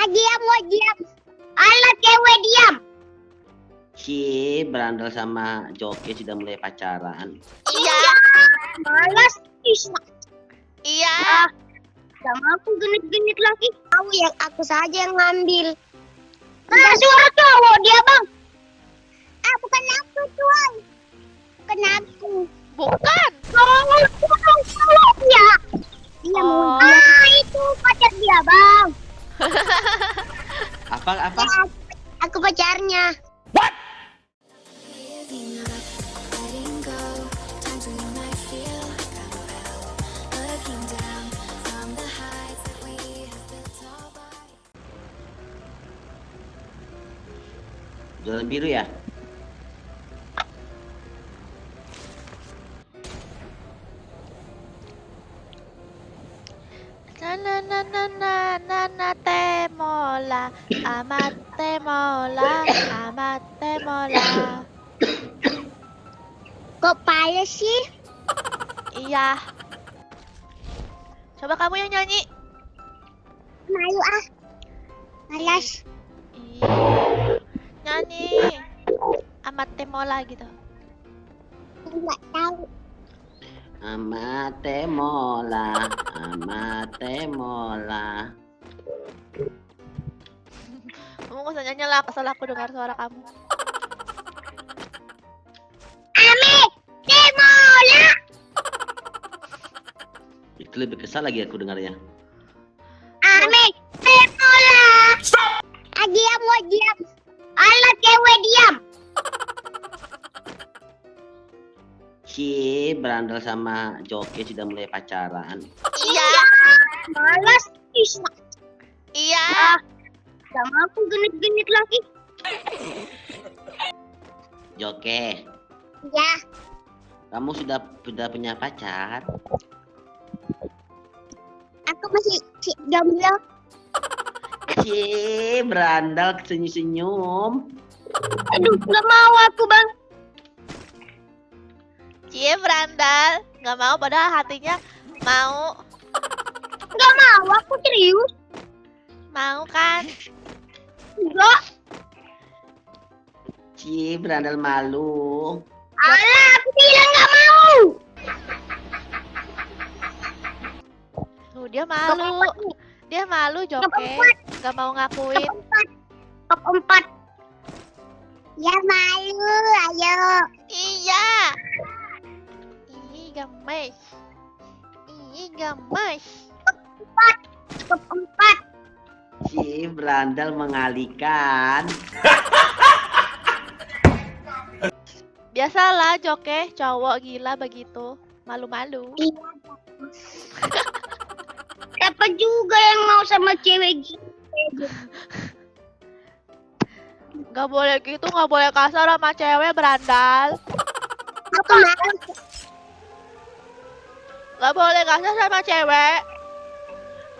Diam, mau diam. Alah cewek diam. Si Berandal sama Joki sudah mulai pacaran. Iya. Malas. Iya. Sama aku genit-genit lagi. Tahu yang aku saja yang ngambil. Suara cowok dia bang. Bukan aku tuan. Bukan aku. Bukan. Cowok ya. Dia mau itu pacar dia bang. Apa? Aku pacarnya. Jalan biru ya? Na temola, amat temola, amat temola. Kok payah sih? Iya. Coba kamu yang nyanyi. Malu malas. Iya. Nyanyi. Amat temola gitu. Nggak tahu. Amate mola, amate mola. Kamu nggak usah nyanyi lah, asal aku dengar suara kamu. Ame, demola. Itu lebih kesal lagi aku dengarnya. Ame, demola. Diam, mau diam. Alah cewek diam. Si Berandal sama Joki sudah mulai pacaran. Iya. Malas. Iya. Sama aku genit-genit lagi. Joki, Ya, kamu sudah punya pacar? aku masih jomblo. Si Berandal senyum-senyum. Aduh, nggak mau aku bang. Cie Berandal, nggak mau padahal hatinya mau. Nggak mau, aku serius. Mau kan? Enggak. Si Berandal malu. Alah, aku bilang nggak mau. Tuh dia malu. Dia malu Joke, nggak mau ngakuin. Top 4. Ya malu, ayo. Iya. Ih gemes. Ih gemes. Top 4. Si Berandal mengalihkan. Biasalah Joke, cowok gila begitu. Malu-malu. Iya. Siapa juga yang mau sama cewek gitu? Nggak boleh gitu, nggak boleh kasar sama cewek Berandal. Aku mau. Nggak boleh kasar sama cewek.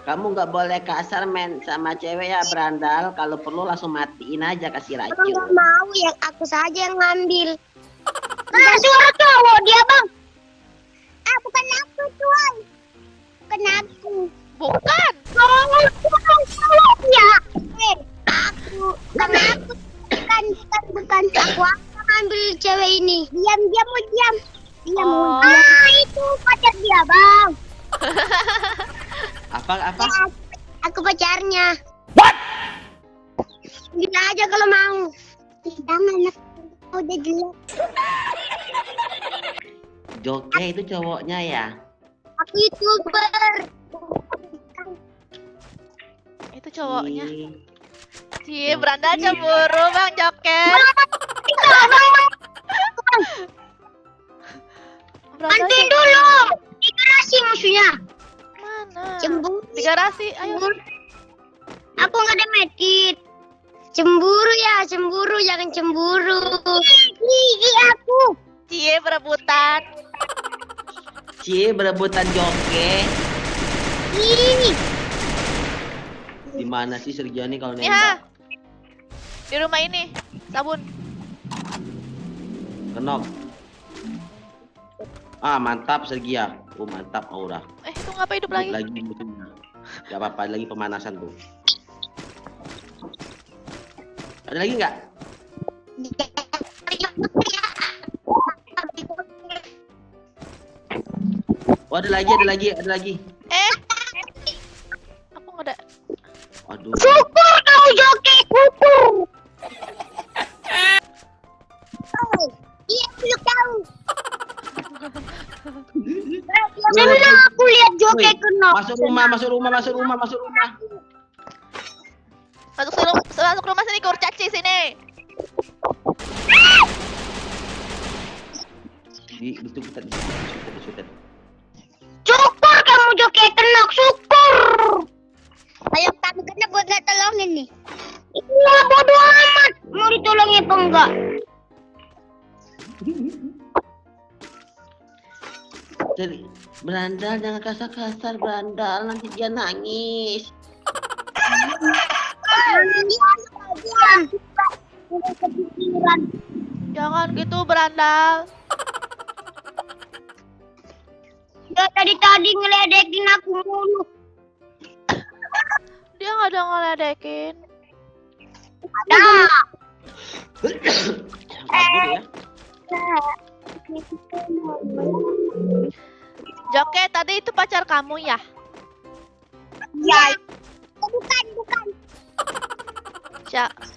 Kamu nggak boleh kasar men sama cewek ya Berandal. Kalau perlu langsung matiin aja, kasih Aku racun. nggak mau, yang aku saja yang ngambil. Suara cowok dia bang. Bukan aku tuan. Bukan aku. Bukan. Cowok ya. Aku. Bukan aku. Bukan. Aku akan ambil cewek ini. Diam, mau diam. Diam, Oh. Itu pacar dia bang. Apa? Aku pacarnya. What? Bila aja kalau mau. Jangan, udah jelek. Joki itu cowoknya ya? Aku YouTuber. Itu cowoknya. Ih, Cie Berandal cemburu Bang Joke. Berandal Bantuin dulu. Di garasi musuhnya. mana? Cemburu. Di garasi, ayo. Aku nggak ada medkit. Cemburu ya, cemburu, jangan cemburu. Gigi aku. Cie berebutan. si berebutan Joki. Ih, Di mana sih Sergiani kalau Ya. nembak? Di rumah ini, sabun. Kenok. Ah, mantap Sergia. Oh, mantap Aura. Itu ngapa hidup lagi? Lagi musuhnya. Gak apa-apa, lagi pemanasan tuh. Ada lagi nggak? Oh, ada lagi. Aku nggak ada. Aduh. Syukur kau joki, syukur. Iya, peluk kau. Senang aku lihat joki Woi, kena. Masuk rumah. Masuk rumah sini, kurcaci sini. Disutet. Syukur kamu joki kena, syukur. Kalau kamu kena buat nggak tolongin nih. Iya, bodo amat. Mau ditolongin apa enggak? Jadi, Berandal jangan kasar-kasar, Berandal, nanti dia nangis. Jangan gitu, Berandal. Dia tadi ngeledekin aku mulu. Dia nggak ada ngeledekin. Ada. Kabur ya. Joke, tadi itu pacar kamu ya? Ya. Bukan.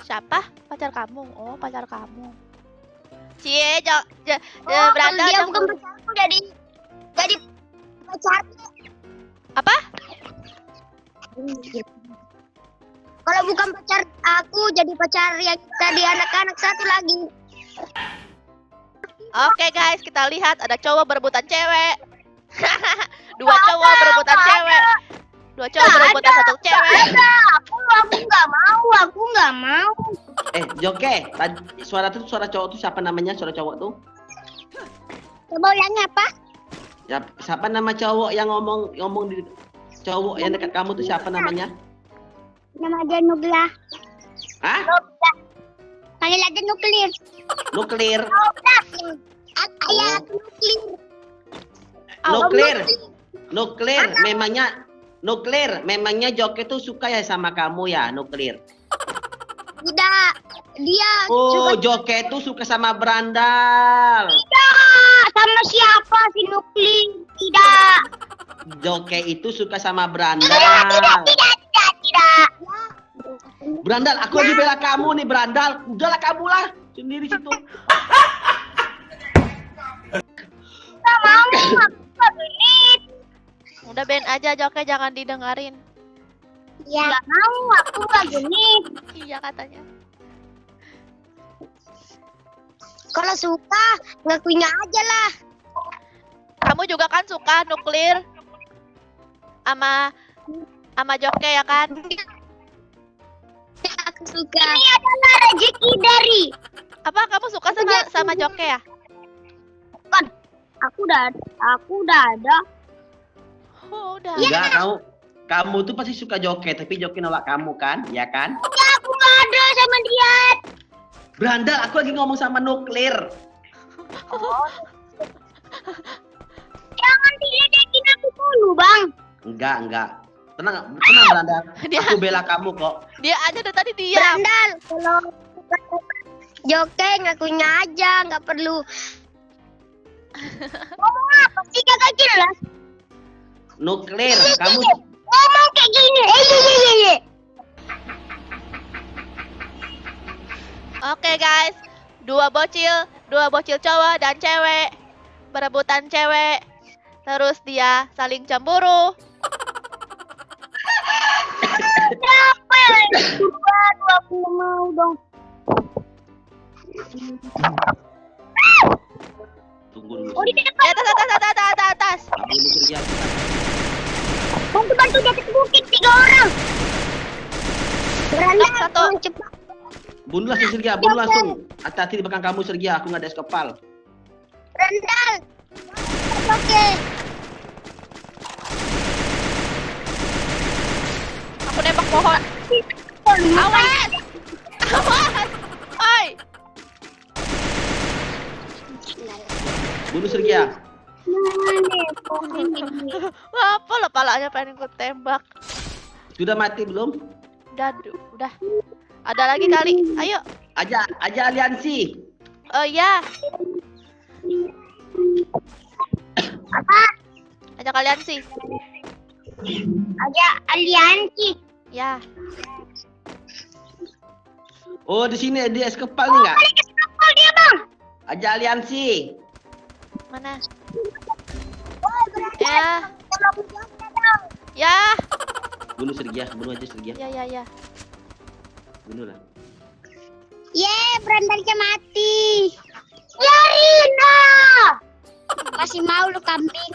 Siapa? Pacar kamu? Oh, pacar kamu. Cie, Oh, Berandal kalau dia jangan- bukan pacarku jadi pacarku. Apa? Kalau bukan pacar aku jadi pacar yang tadi anak-anak satu lagi. Oke guys, kita lihat ada cowok berebutan cewek. Dua cowok berebutan cewek. Dua cowok berebutan satu cewek. Aku nggak mau. Joke, suara cowok tuh siapa namanya? Suara cowok tuh? Coba ulangi apa? Ya, siapa nama cowok yang ngomong di cowok yang dekat kamu tuh siapa namanya? Nama dia Nugla. Hah? Panggil aja Nuklir. Nuklir. Ayah Nuklir. Nuklir. Memangnya Joke tuh suka ya sama kamu ya, Nuklir? Tidak. Dia Oh, suka Joke tuh suka sama Berandal. sama siapa si Nuklir? Tidak. Joke itu suka sama Berandal. Tidak. Berandal, aku lagi bela kamu nih, Berandal. Udahlah kamu lah sendiri situ. Nggak mau. Aku nggak genit. Udah Ben aja Joke, jangan didengarin. Ya. Nggak mau. Aku nggak genit. Iya katanya. Kalau suka ngakuinya aja lah. Kamu juga kan suka Nuklir sama Joke ya kan? Aku suka. Ini adalah rezeki dari. Apa kamu suka sama Joke ya? Bukan. Aku udah ada. Oh, udah. Enggak, kamu tuh pasti suka Joke, tapi Joke nolak kamu kan? Ya kan? Ya, aku nggak ada sama dia. Berandal, aku lagi ngomong sama Nuklir. Jangan diledekin aku dulu, Bang. Enggak. Tenang Berandal. Dia- Aku bela kamu kok. Dia aja dari tadi diam. Berandal, kalau Joke ngakuinya aja, nggak perlu. Ngomong apa sih kagak jelas? Nuklir, kamu Ngomong kayak gini. Iya. Oke guys, dua bocil cowok dan cewek berebutan cewek. Terus dia saling cemburu. Capek. Aduh, aku nggak mau dong. tunggu dulu. Oh, di Di depan. atas. Kamu ini kerja. Bantu di atas bukit 3 orang. Berandal, Satu. tolong cepat. Bunuh langsung Sergia, bunuh langsung. Hati-hati di belakang kamu Sergia, aku nggak ada es kepal. Berandal. Oke. Aku nembak pohon. Awas. Awas. Oi. Bunuh Sergia. Apa lo palanya pengen ku tembak. Sudah mati belum? Udah. Ada lagi kali. Ayo. Aja aliansi. Oh iya. Apa? Ajak aliansi. Ada aliansi. Ya. Oh, di sini di es kepal nih nggak? Balik ke kapal dia, Bang. Aja aliansi. Mana? Woi, berani. Ya. Tolong jawabnya dong. Ya. Bunuh Sergia, bunuh aja Sergia. Ya. Bunuh lah. Berandalnya mati. Ya, Rina. Masih mau lu kambing.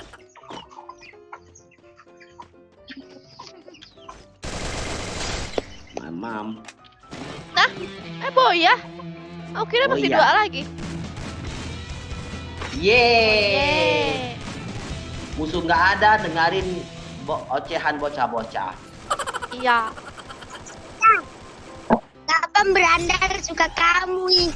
Mamam. Nah, boy ya. Aku kira Oh, masih iya. 2 lagi. Yeay. Musuh nggak ada, dengerin ocehan bocah-bocah. Iya. Kapan berandal suka kamu ih.